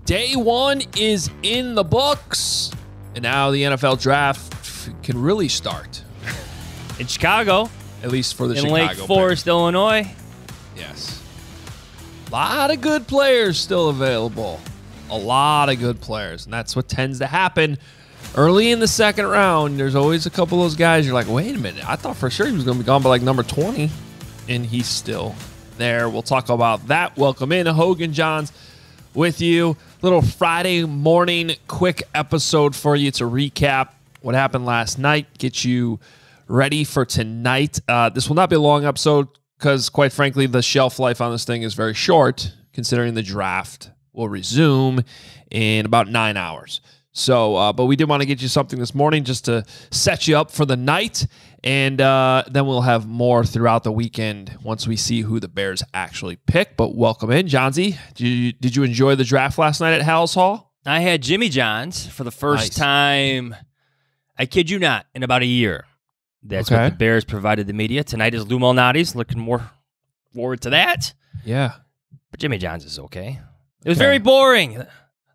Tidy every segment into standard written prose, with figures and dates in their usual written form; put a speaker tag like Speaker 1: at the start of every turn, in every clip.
Speaker 1: Day one is in the books, and now the NFL draft can really start.
Speaker 2: In Chicago.
Speaker 1: At least for the
Speaker 2: in
Speaker 1: Chicago
Speaker 2: Lake Forest, Illinois.
Speaker 1: Yes. A lot of good players still available. A lot of good players, and that's what tends to happen early in the second round. There's always a couple of those guys you're like, wait a minute, I thought for sure he was going to be gone by like number 20, and he's still there. We'll talk about that. Welcome in, Hoge and Jahns with you. Little Friday morning quick episode for you to recap what happened last night, get you ready for tonight. This will not be a long episode because, quite frankly, the shelf life on this thing is very short, considering the draft will resume in about 9 hours. So, but we did want to get you something this morning just to set you up for the night, and then we'll have more throughout the weekend once we see who the Bears actually pick. But welcome in, Johnsy. Did you enjoy the draft last night at Hal's Hall?
Speaker 2: I had Jimmy Jahns for the first time, I kid you not, in about a year. That's what the Bears provided the media. Tonight is Lou Malnati's. Looking more forward to that.
Speaker 1: Yeah.
Speaker 2: But Jimmy Jahns is okay. It was very boring.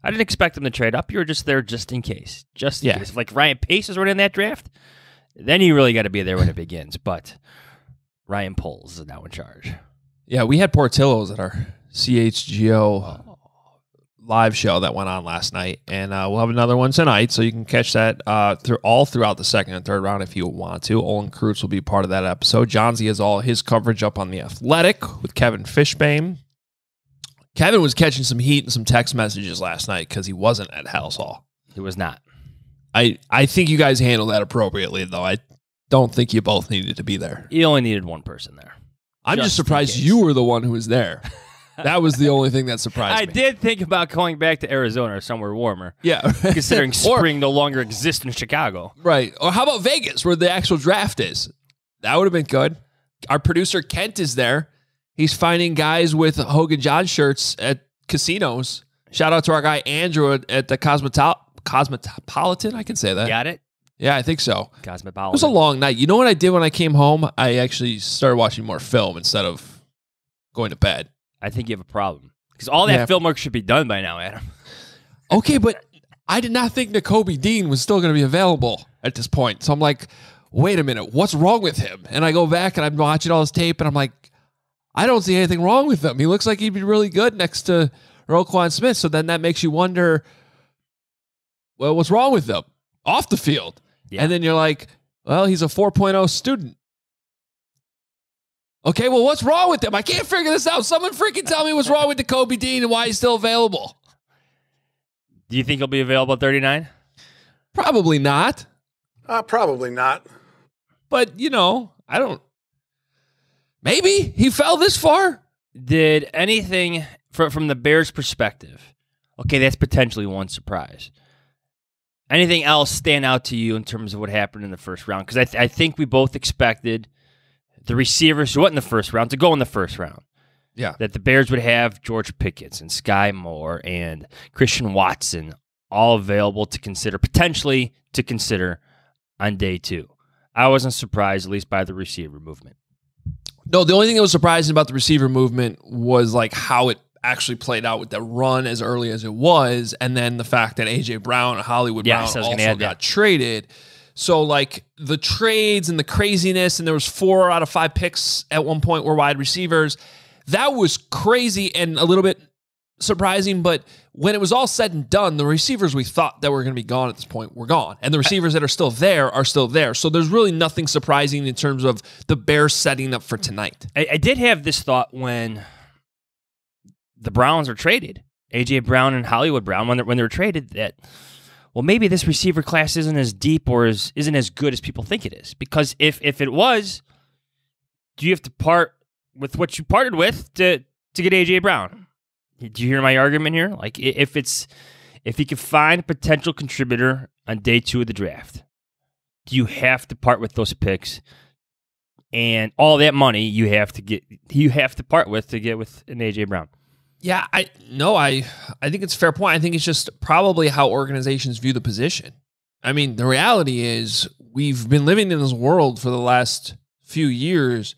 Speaker 2: I didn't expect him to trade up. You were just there just in case. Just in case. If like Ryan Pace is running in that draft, then you really got to be there when it begins. But Ryan Poles is now in charge.
Speaker 1: Yeah, we had Portillo's at our CHGO live show that went on last night, and we'll have another one tonight, so you can catch that throughout the second and third round if you want to. Olin Kreutz will be part of that episode. Johnsy has all his coverage up on The Athletic with Kevin Fishbane. Kevin was catching some heat and some text messages last night because he wasn't at Hal's Hall.
Speaker 2: He was not.
Speaker 1: I think you guys handled that appropriately, though. I don't think you both needed to be there.
Speaker 2: You only needed one person there.
Speaker 1: I'm just surprised you were the one who was there. That was the only thing that surprised me.
Speaker 2: I did think about going back to Arizona or somewhere warmer.
Speaker 1: Yeah.
Speaker 2: Considering spring no longer exists in Chicago.
Speaker 1: Right. Or how about Vegas, where the actual draft is? That would have been good. Our producer, Kent, is there. He's finding guys with Hoge and Jahns shirts at casinos. Shout out to our guy, Andrew, at the Cosmopolitan. I can say that.
Speaker 2: Got it?
Speaker 1: Yeah, I think so.
Speaker 2: Cosmopolitan.
Speaker 1: It was a long night. You know what I did when I came home? I actually started watching more film instead of going to bed.
Speaker 2: I think you have a problem. Because all that film work should be done by now, Adam.
Speaker 1: Okay, but I did not think Nakobe Dean was still going to be available at this point. So I'm like, wait a minute, what's wrong with him? And I go back and I'm watching all his tape, and I'm like, I don't see anything wrong with him. He looks like he'd be really good next to Roquan Smith. So then that makes you wonder, well, what's wrong with him off the field? Yeah. And then you're like, well, he's a 4.0 student. Okay, well, what's wrong with him? I can't figure this out. Someone freaking tell me what's wrong with Nakobe Dean and why he's still available.
Speaker 2: Do you think he'll be available at 39?
Speaker 1: Probably not.
Speaker 3: Probably not.
Speaker 1: But, you know, I don't. Maybe he fell this far.
Speaker 2: Did anything from the Bears' perspective? Okay, that's potentially one surprise. Anything else stand out to you in terms of what happened in the first round? Because I think we both expected the receivers who went in the first round to go in the first round.
Speaker 1: Yeah.
Speaker 2: That the Bears would have George Pickens and Sky Moore and Christian Watson all available to consider, potentially to consider on day two. I wasn't surprised, at least by the receiver movement.
Speaker 1: No, the only thing that was surprising about the receiver movement was like how it actually played out with the run as early as it was, and then the fact that A.J. Brown and Hollywood Brown also got traded. So, like, the trades and the craziness, and there was 4 out of 5 picks at one point were wide receivers. That was crazy and a little bit surprising, but when it was all said and done, the receivers we thought that were going to be gone at this point were gone, and the receivers that are still there are still there. So there's really nothing surprising in terms of the Bears setting up for tonight.
Speaker 2: I did have this thought when the Browns were traded, A.J. Brown and Hollywood Brown, when they were traded, that, well, maybe this receiver class isn't as deep or isn't as good as people think it is. Because if it was, do you have to part with what you parted with to get A.J. Brown? Do you hear my argument here? Like, if you can find a potential contributor on day 2 of the draft, do you have to part with those picks and all that money you have to part with to get with an A.J. Brown?
Speaker 1: Yeah, I think it's a fair point. I think it's just probably how organizations view the position. I mean, the reality is we've been living in this world for the last few years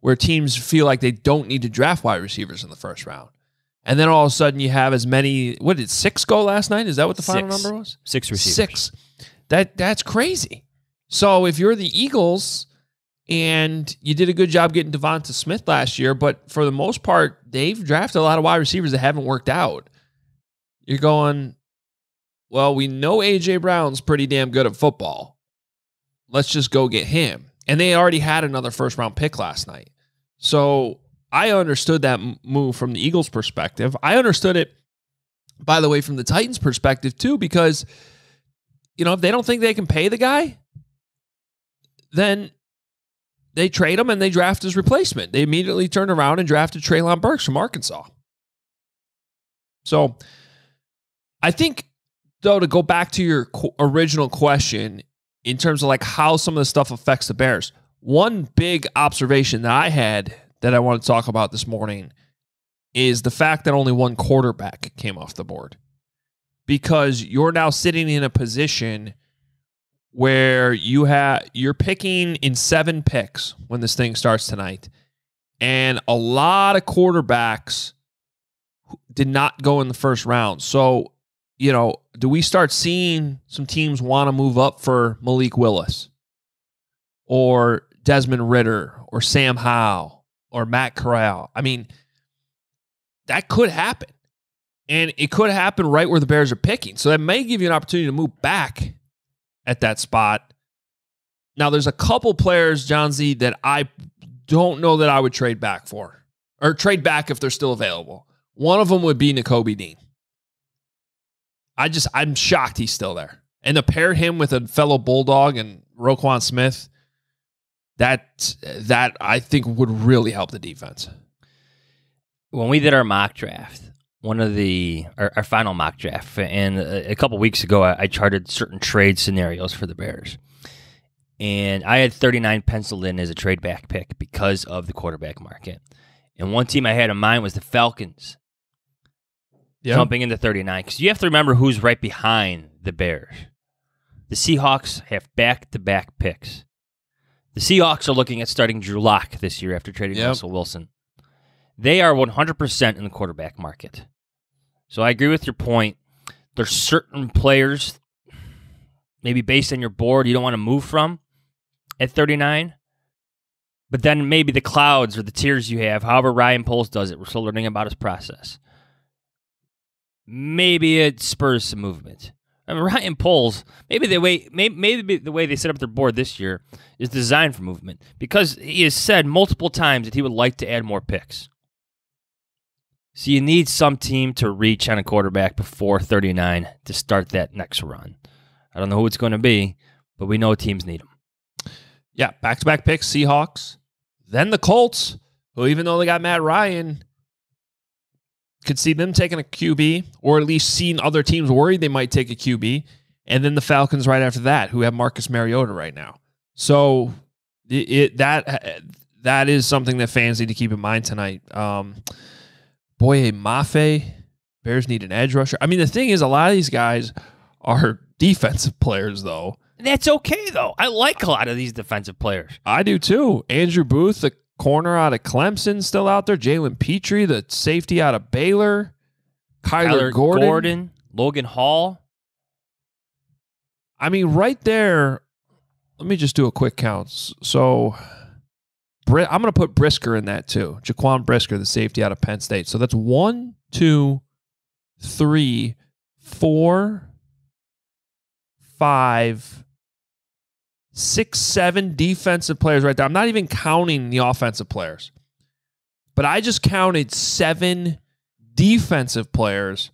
Speaker 1: where teams feel like they don't need to draft wide receivers in the first round. And then all of a sudden you have as many, what did 6 go last night? Is that what the final number was?
Speaker 2: 6 receivers.
Speaker 1: 6. That's crazy. So if you're the Eagles and you did a good job getting Devonta Smith last year, but for the most part, they've drafted a lot of wide receivers that haven't worked out. You're going, well, we know A.J. Brown's pretty damn good at football. Let's just go get him. And they already had another first-round pick last night. So I understood that move from the Eagles' perspective. I understood it, by the way, from the Titans' perspective, too, because, if they don't think they can pay the guy, then they trade him and they draft his replacement. They immediately turned around and drafted Treylon Burks from Arkansas. So I think, though, to go back to your original question in terms of like how some of the stuff affects the Bears, one big observation that I had that I want to talk about this morning is the fact that only one quarterback came off the board. Because you're now sitting in a position where you're picking in 7 picks when this thing starts tonight. And a lot of quarterbacks did not go in the first round. So, do we start seeing some teams want to move up for Malik Willis or Desmond Ridder or Sam Howell or Matt Corral? I mean, that could happen. And it could happen right where the Bears are picking. So that may give you an opportunity to move back at that spot. Now, there's a couple players, John Z, that I don't know that I would trade back for. Or trade back if they're still available. One of them would be Nakobe Dean. I'm shocked he's still there. And to pair him with a fellow Bulldog and Roquan Smith, that I think would really help the defense.
Speaker 2: When we did our mock draft, our final mock draft, and a couple weeks ago, I charted certain trade scenarios for the Bears. And I had 39 penciled in as a trade back pick because of the quarterback market. And one team I had in mind was the Falcons. Yep. Jumping into 39. Because you have to remember who's right behind the Bears. The Seahawks have back-to-back picks. The Seahawks are looking at starting Drew Lock this year after trading Russell Wilson. They are 100% in the quarterback market. So I agree with your point. There's certain players, maybe based on your board, you don't want to move from at 39. But then maybe the clouds or the tiers you have, however Ryan Poles does it, we're still learning about his process. Maybe it spurs some movement. I mean, Ryan Poles, maybe the way they set up their board this year is designed for movement because he has said multiple times that he would like to add more picks. So you need some team to reach on a quarterback before 39 to start that next run. I don't know who it's going to be, but we know teams need them.
Speaker 1: Yeah, back-to-back picks, Seahawks. Then the Colts, who even though they got Matt Ryan, could see them taking a QB, or at least seeing other teams worried they might take a QB. And then the Falcons right after that, who have Marcus Mariota right now. So that is something that fans need to keep in mind tonight. Boye Mafe, Bears need an edge rusher. I mean, the thing is, a lot of these guys are defensive players, though.
Speaker 2: That's okay, though. I like a lot of these defensive players.
Speaker 1: I do, too. Andrew Booth, the corner out of Clemson, still out there. Jalen Petrie, the safety out of Baylor. Kyler Gordon.
Speaker 2: Logan Hall.
Speaker 1: I mean, right there, let me just do a quick count. So I'm going to put Brisker in that too. Jaquan Brisker, the safety out of Penn State. So that's 1, 2, 3, 4, 5, 6, 7 defensive players right there. I'm not even counting the offensive players. But I just counted 7 defensive players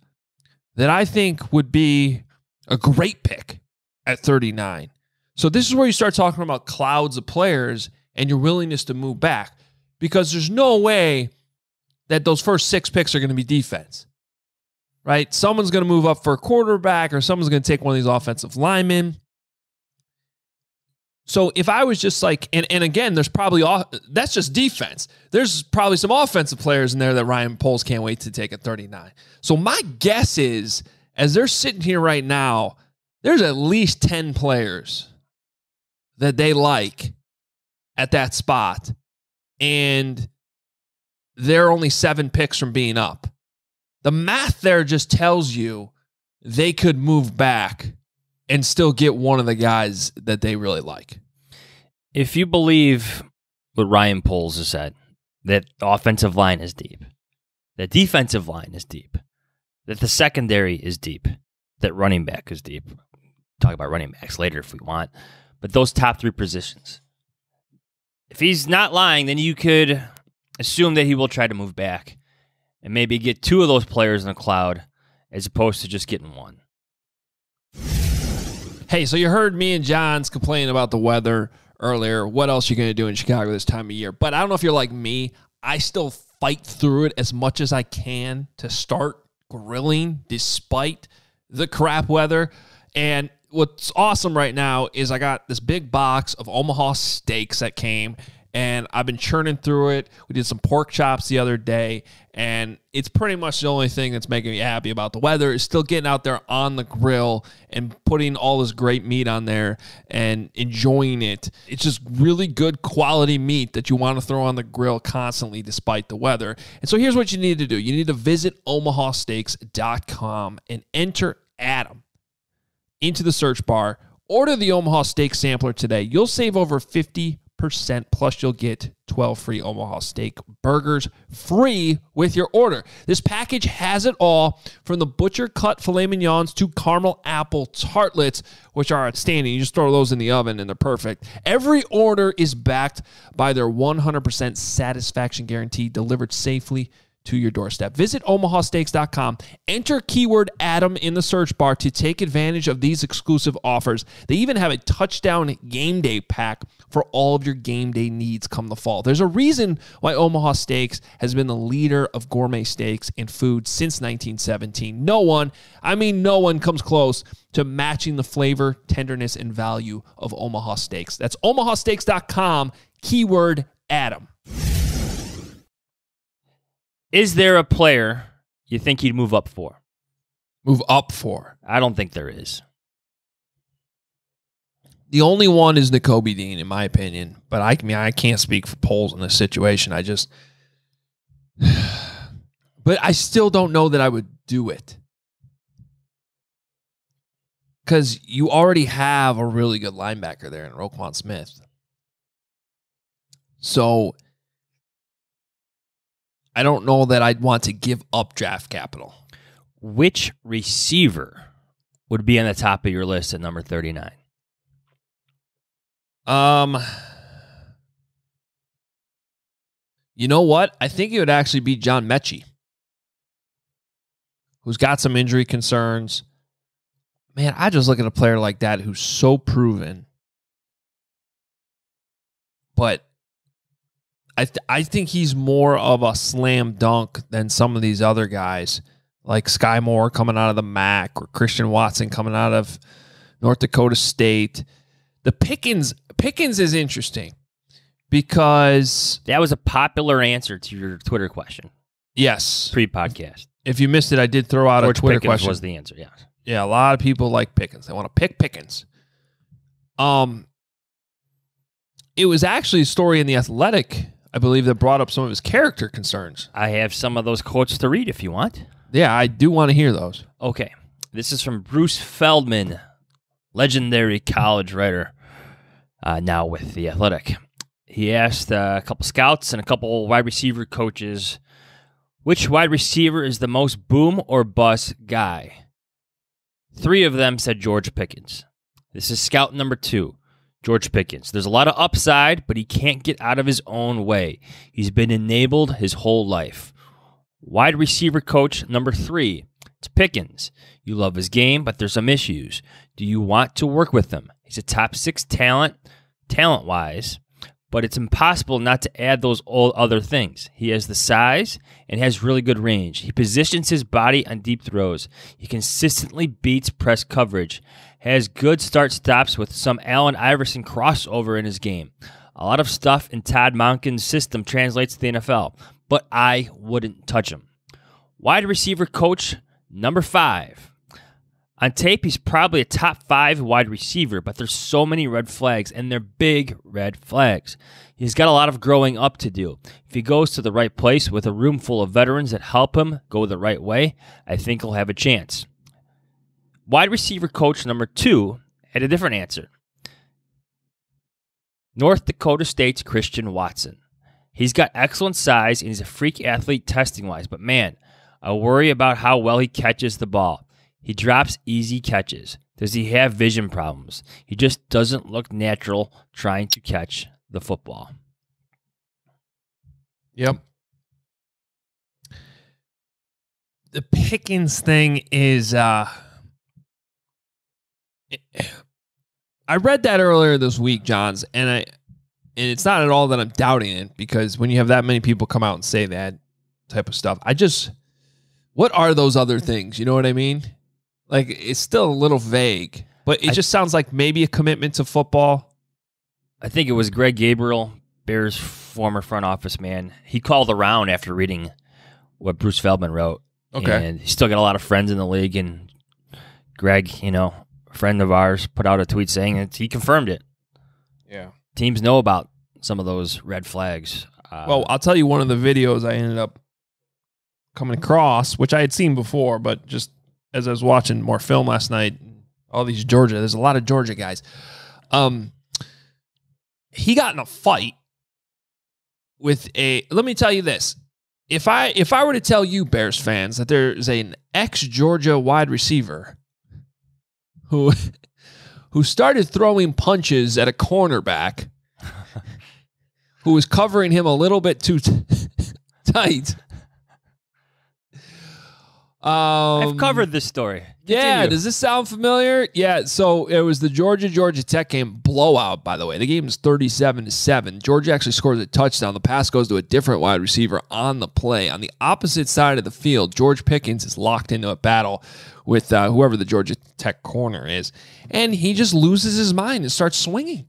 Speaker 1: that I think would be a great pick at 39. So this is where you start talking about clouds of players and your willingness to move back, because there's no way that those first 6 picks are going to be defense, right? Someone's going to move up for a quarterback, or someone's going to take one of these offensive linemen. So if I was just like, and again, there's probably, that's just defense. There's probably some offensive players in there that Ryan Poles can't wait to take at 39. So my guess is, as they're sitting here right now, there's at least 10 players that they like at that spot, and they're only 7 picks from being up. The math there just tells you they could move back and still get one of the guys that they really like.
Speaker 2: If you believe what Ryan Poles has said, that the offensive line is deep, the defensive line is deep, that the secondary is deep, that running back is deep. Talk about running backs later if we want. But those top three positions. If he's not lying, then you could assume that he will try to move back and maybe get two of those players in the cloud as opposed to just getting one.
Speaker 1: Hey, so you heard me and Jahns complaining about the weather earlier. What else are you going to do in Chicago this time of year? But I don't know if you're like me. I still fight through it as much as I can to start grilling despite the crap weather. And what's awesome right now is I got this big box of Omaha steaks that came, and I've been churning through it. We did some pork chops the other day, and it's pretty much the only thing that's making me happy about the weather is still getting out there on the grill and putting all this great meat on there and enjoying it. It's just really good quality meat that you want to throw on the grill constantly despite the weather. And so here's what you need to do. You need to visit omahasteaks.com and enter Adam into the search bar. Order the Omaha Steak Sampler today. You'll save over 50%, plus you'll get 12 free Omaha Steak burgers free with your order. This package has it all, from the butcher cut filet mignons to caramel apple tartlets, which are outstanding. You just throw those in the oven and they're perfect. Every order is backed by their 100% satisfaction guarantee, delivered safely to your doorstep. Visit omahasteaks.com. Enter keyword Adam in the search bar to take advantage of these exclusive offers. They even have a touchdown game day pack for all of your game day needs come the fall. There's a reason why Omaha Steaks has been the leader of gourmet steaks and food since 1917. No one comes close to matching the flavor, tenderness, and value of Omaha Steaks. That's omahasteaks.com, keyword Adam.
Speaker 2: Is there a player you think he'd move up for?
Speaker 1: Move up for?
Speaker 2: I don't think there is.
Speaker 1: The only one is Nakobe Dean, in my opinion. But I can't speak for Poles in this situation. But I still don't know that I would do it. Because you already have a really good linebacker there in Roquan Smith. So I don't know that I'd want to give up draft capital.
Speaker 2: Which receiver would be on the top of your list at number 39?
Speaker 1: You know what? I think it would actually be John Mechie, who's got some injury concerns. Man, I just look at a player like that who's so proven. But I think he's more of a slam dunk than some of these other guys, like Sky Moore coming out of the MAC or Christian Watson coming out of North Dakota State. The Pickens is interesting because
Speaker 2: that was a popular answer to your Twitter question.
Speaker 1: Yes.
Speaker 2: Pre-podcast.
Speaker 1: If you missed it, I did throw out
Speaker 2: George
Speaker 1: a Twitter
Speaker 2: Pickens
Speaker 1: question.
Speaker 2: Was the answer, yeah.
Speaker 1: Yeah, a lot of people like Pickens. They want to pick Pickens. It was actually a story in The Athletic, I believe, that brought up some of his character concerns.
Speaker 2: I have some of those quotes to read if you want.
Speaker 1: Yeah, I do want to hear those.
Speaker 2: Okay. This is from Bruce Feldman, legendary college writer, now with The Athletic. He asked a couple scouts and a couple wide receiver coaches, which wide receiver is the most boom or bust guy? 3 of them said George Pickens. This is scout number 2. George Pickens. There's a lot of upside, but he can't get out of his own way. He's been enabled his whole life. Wide receiver coach number 3. It's Pickens. You love his game, but there's some issues. Do you want to work with him? He's a top 6 talent-wise, but it's impossible not to add those all other things. He has the size and has really good range. He positions his body on deep throws. He consistently beats press coverage. Has good start-stops with some Allen Iverson crossover in his game. A lot of stuff in Todd Monken's system translates to the NFL, but I wouldn't touch him. Wide receiver coach number 5. On tape, he's probably a top 5 wide receiver, but there's so many red flags, and they're big red flags. He's got a lot of growing up to do. If he goes to the right place with a room full of veterans that help him go the right way, I think he'll have a chance. Wide receiver coach number 2 had a different answer. North Dakota State's Christian Watson. He's got excellent size, and he's a freak athlete testing-wise, but man, I worry about how well he catches the ball. He drops easy catches. Does he have vision problems? He just doesn't look natural trying to catch the football.
Speaker 1: Yep. The Pickens thing is... I read that earlier this week, Jahns, and it's not at all that I'm doubting it, because when you have that many people come out and say that type of stuff, what are those other things? You know what I mean? Like, it's still a little vague, but it just sounds like maybe a commitment to football.
Speaker 2: I think it was Greg Gabriel, Bears' former front office man. He called around after reading what Bruce Feldman wrote.
Speaker 1: Okay.
Speaker 2: And he's still got a lot of friends in the league, and Greg, a friend of ours, put out a tweet saying it. He confirmed it.
Speaker 1: Yeah.
Speaker 2: Teams know about some of those red flags.
Speaker 1: Well, I'll tell you one of the videos I ended up coming across, which I had seen before, but just as I was watching more film last night, all these there's a lot of Georgia guys. He got in a fight with let me tell you this. If I were to tell you, Bears fans, that there's an ex-Georgia wide receiver who started throwing punches at a cornerback who was covering him a little bit too tight.
Speaker 2: I've covered this story. Continue.
Speaker 1: Yeah, does this sound familiar? Yeah, so it was the Georgia Tech game blowout, by the way. The game is 37-7. Georgia actually scores a touchdown. The pass goes to a different wide receiver on the play. On the opposite side of the field, George Pickens is locked into a battle with whoever the Georgia Tech corner is, and he just loses his mind and starts swinging.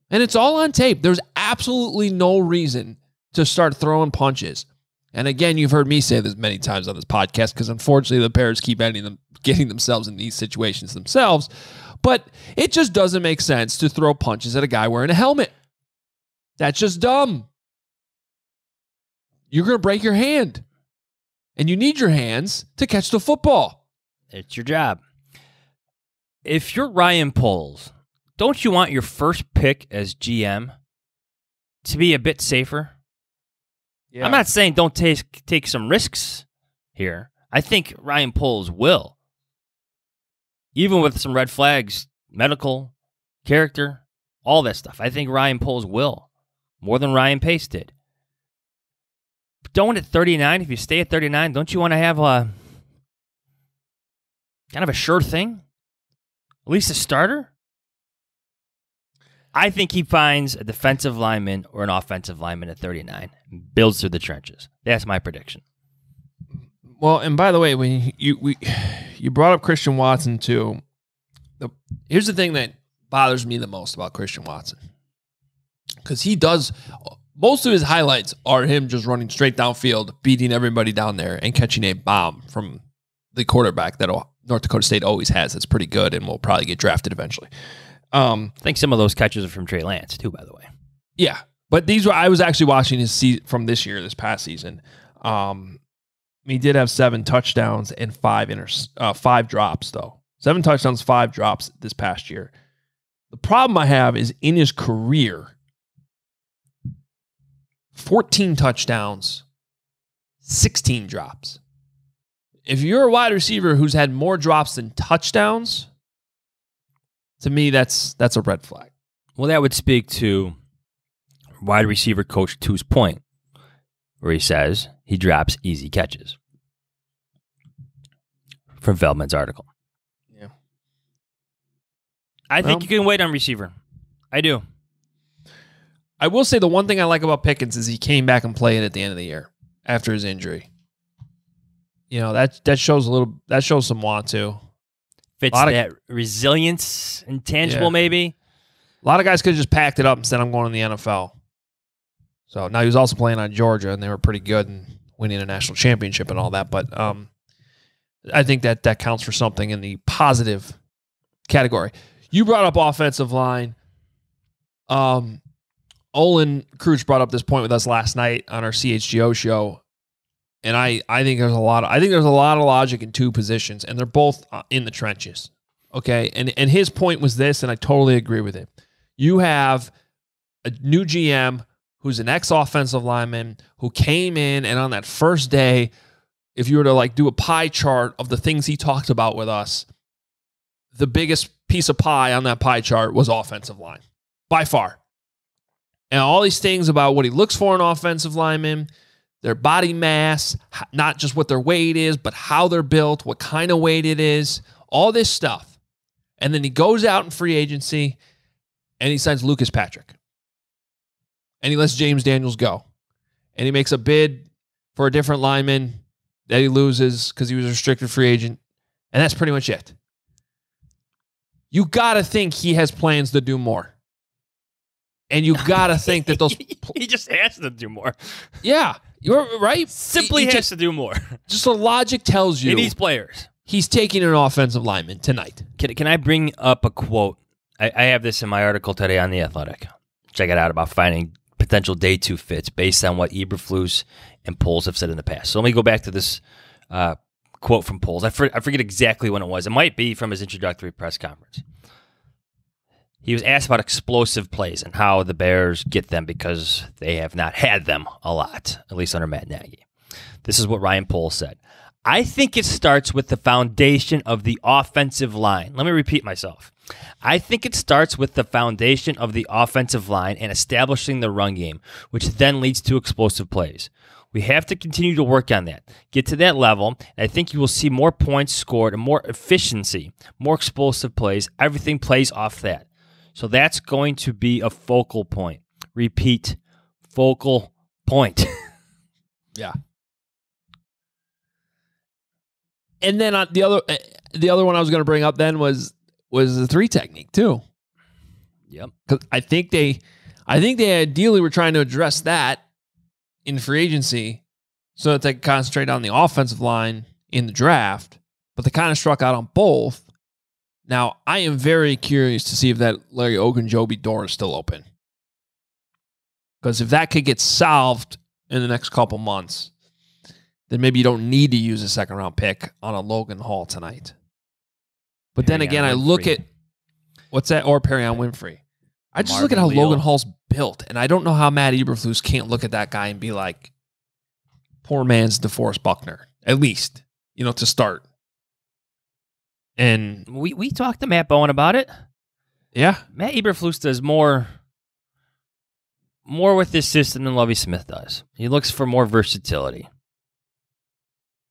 Speaker 1: And it's all on tape. There's absolutely no reason to start throwing punches. And again, you've heard me say this many times on this podcast, because unfortunately the Bears keep getting themselves in these situations themselves. But it just doesn't make sense to throw punches at a guy wearing a helmet. That's just dumb. You're going to break your hand. And you need your hands to catch the football.
Speaker 2: It's your job. If you're Ryan Poles, don't you want your first pick as GM to be a bit safer? Yeah. I'm not saying don't take some risks here. I think Ryan Poles will. Even with some red flags, medical, character, all that stuff. I think Ryan Poles will. More than Ryan Pace did. But don't at 39, if you stay at 39, don't you want to have a kind of a sure thing? At least a starter? I think he finds a defensive lineman or an offensive lineman at 39 and builds through the trenches. That's my prediction.
Speaker 1: Well, and by the way, when you brought up Christian Watson too, here's the thing that bothers me the most about Christian Watson. Because most of his highlights are him just running straight downfield, beating everybody down there, and catching a bomb from the quarterback that North Dakota State always has. That's pretty good and will probably get drafted eventually.
Speaker 2: I think some of those catches are from Trey Lance too, by the way.
Speaker 1: Yeah, but I was actually watching his from this past season. He did have 7 touchdowns and 5 drops though. 7 touchdowns, 5 drops this past year. The problem I have is in his career, 14 touchdowns, 16 drops. If you're a wide receiver who's had more drops than touchdowns, to me, that's a red flag.
Speaker 2: Well, that would speak to wide receiver coach 2's point, where he says he drops easy catches. From Feldman's article.
Speaker 1: Yeah.
Speaker 2: I think you can wait on receiver. I do.
Speaker 1: I will say the one thing I like about Pickens is he came back and played at the end of the year after his injury. You know, that shows some want to.
Speaker 2: Fits that resilience, intangible maybe.
Speaker 1: A lot of guys could have just packed it up and said, I'm going to the NFL. So now he was also playing on Georgia, and they were pretty good and winning a national championship and all that. But I think that counts for something in the positive category. You brought up offensive line. Olin Kruch brought up this point with us last night on our CHGO show, and I think there's a lot of logic in two positions, and they're both in the trenches. Okay, and his point was this, and I totally agree with it. You have a new GM who's an ex-offensive lineman who came in, and on that first day, if you were to like do a pie chart of the things he talked about with us, the biggest piece of pie on that pie chart was offensive line, by far. And all these things about what he looks for in offensive linemen, their body mass, not just what their weight is, but how they're built, what kind of weight it is, all this stuff. And then he goes out in free agency and he signs Lucas Patrick. And he lets James Daniels go. And he makes a bid for a different lineman that he loses because he was a restricted free agent. And that's pretty much it. You got to think he has plans to do more. And you got to think that those...
Speaker 2: He just has to do more.
Speaker 1: Yeah, you're right.
Speaker 2: Simply has to do more.
Speaker 1: Just the logic tells you...
Speaker 2: He needs players.
Speaker 1: He's taking an offensive lineman tonight.
Speaker 2: Can I bring up a quote? I have this in my article today on The Athletic. Check it out about finding potential day 2 fits based on what Eberflus and Poles have said in the past. So let me go back to this quote from Poles. I forget exactly when it was. It might be from his introductory press conference. He was asked about explosive plays and how the Bears get them because they have not had them a lot, at least under Matt Nagy. This is what Ryan Poles said. I think it starts with the foundation of the offensive line. Let me repeat myself. I think it starts with the foundation of the offensive line and establishing the run game, which then leads to explosive plays. We have to continue to work on that. Get to that level, and I think you will see more points scored and more efficiency, more explosive plays. Everything plays off that. So that's going to be a focal point. Repeat, focal point.
Speaker 1: Yeah. And then the other one I was going to bring up then was the 3 technique too.
Speaker 2: Yep.
Speaker 1: Because I think they ideally were trying to address that in free agency so that they could concentrate on the offensive line in the draft, but they kind of struck out on both. Now, I am very curious to see if that Larry Ogunjobi door is still open. Because if that could get solved in the next couple months, then maybe you don't need to use a second-round pick on a Logan Hall tonight. But then again, I look at... What's that? Or Perrion Winfrey. I just look at how Logan Hall's built, and I don't know how Matt Eberflus can't look at that guy and be like, poor man's DeForest Buckner, at least, to start. And
Speaker 2: we talked to Matt Bowen about it.
Speaker 1: Yeah.
Speaker 2: Matt Eberflus does more with this system than Lovie Smith does. He looks for more versatility.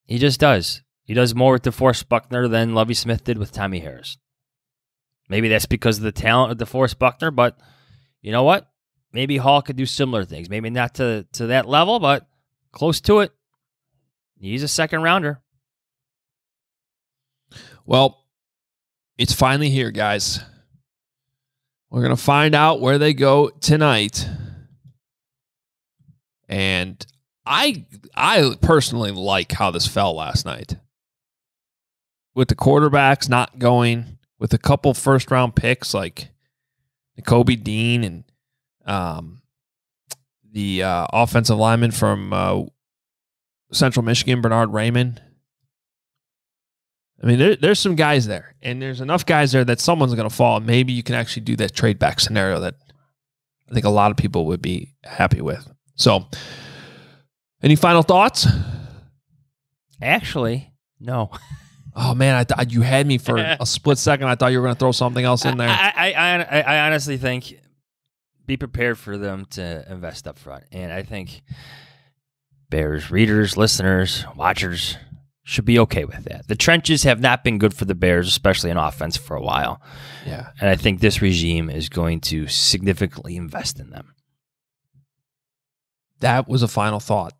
Speaker 2: He just does. He does more with DeForest Buckner than Lovie Smith did with Tommy Harris. Maybe that's because of the talent of DeForest Buckner, but you know what? Maybe Hall could do similar things. Maybe not to that level, but close to it. He's a second rounder.
Speaker 1: Well, it's finally here, guys. We're going to find out where they go tonight. And I personally like how this fell last night. With the quarterbacks not going, with a couple first-round picks like Nakobe Dean and the offensive lineman from Central Michigan, Bernard Raymond. I mean, there's some guys there, and there's enough guys there that someone's going to fall. Maybe you can actually do that trade back scenario that I think a lot of people would be happy with. So, any final thoughts?
Speaker 2: Actually, no.
Speaker 1: Oh, man, I thought you had me for a split second. I thought you were going to throw something else in there.
Speaker 2: I honestly think be prepared for them to invest up front. And I think Bears readers, listeners, watchers should be okay with that. The trenches have not been good for the Bears, especially in offense, for a while.
Speaker 1: Yeah.
Speaker 2: And I think this regime is going to significantly invest in them.
Speaker 1: That was a final thought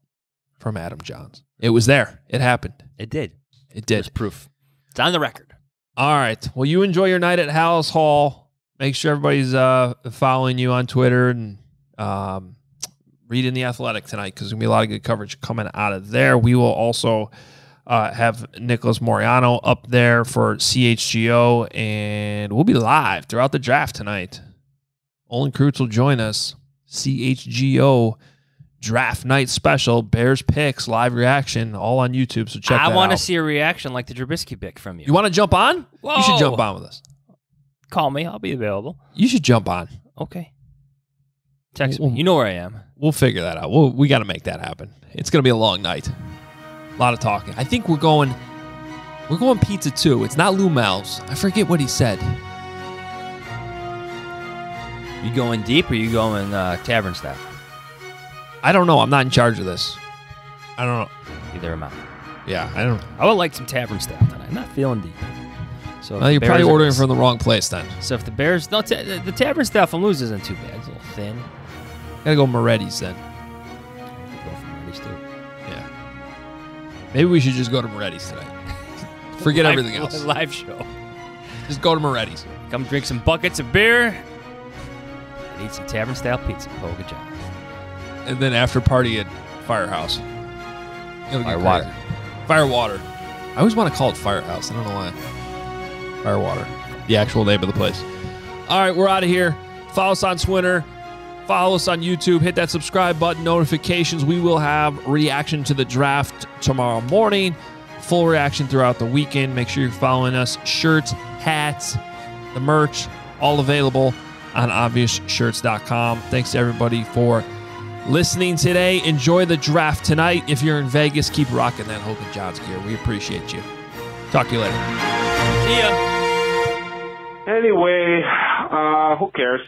Speaker 1: from Adam Jahns. It was there. It happened.
Speaker 2: It did.
Speaker 1: It did.
Speaker 2: There's proof. It's on the record.
Speaker 1: All right. Well, you enjoy your night at Hallis Hall. Make sure everybody's following you on Twitter and reading The Athletic tonight because there's going to be a lot of good coverage coming out of there. We will also have Nicholas Moriano up there for CHGO, and we'll be live throughout the draft tonight. Olin Kreutz will join us. CHGO Draft Night Special, Bears Picks, live reaction, all on YouTube, so check that out.
Speaker 2: I want to see a reaction like the Trubisky pick from you.
Speaker 1: You want to jump on?
Speaker 2: Whoa.
Speaker 1: You should jump on with us.
Speaker 2: Call me. I'll be available.
Speaker 1: You should jump on.
Speaker 2: Okay. Text me. You know where I am.
Speaker 1: We'll figure that out. We got to make that happen. It's going to be a long night. A lot of talking. I think we're going pizza too. It's not Lou Mal's. I forget what he said.
Speaker 2: You going deep or you going tavern style?
Speaker 1: I don't know. I'm not in charge of this. I don't know.
Speaker 2: Either am I.
Speaker 1: Yeah, I don't.
Speaker 2: I would like some tavern style tonight. I'm not feeling deep. So
Speaker 1: Well, you're probably ordering from the wrong place then.
Speaker 2: So if the Bears, no, the tavern style from Lou's isn't too bad. It's a little thin.
Speaker 1: Gotta go Moretti's then.
Speaker 2: Go for Moretti's too.
Speaker 1: Yeah. Maybe we should just go to Moretti's tonight. Forget everything else.
Speaker 2: Live show.
Speaker 1: Just go to Moretti's.
Speaker 2: Come drink some buckets of beer and eat some tavern style pizza. Hoge, Jahns.
Speaker 1: And then after party at Firehouse.
Speaker 2: Firewater.
Speaker 1: Firewater. I always want to call it Firehouse. I don't know why. Firewater. The actual name of the place. All right, we're out of here. Follow us on Twitter. Follow us on YouTube. Hit that subscribe button. Notifications. We will have reaction to the draft tomorrow morning. Full reaction throughout the weekend. Make sure you're following us. Shirts, hats, the merch, all available on obviousshirts.com. Thanks to everybody for listening today. Enjoy the draft tonight. If you're in Vegas, keep rocking that Hoge and Jahns gear. We appreciate you. Talk to you later.
Speaker 2: See ya.
Speaker 4: Anyway, who cares?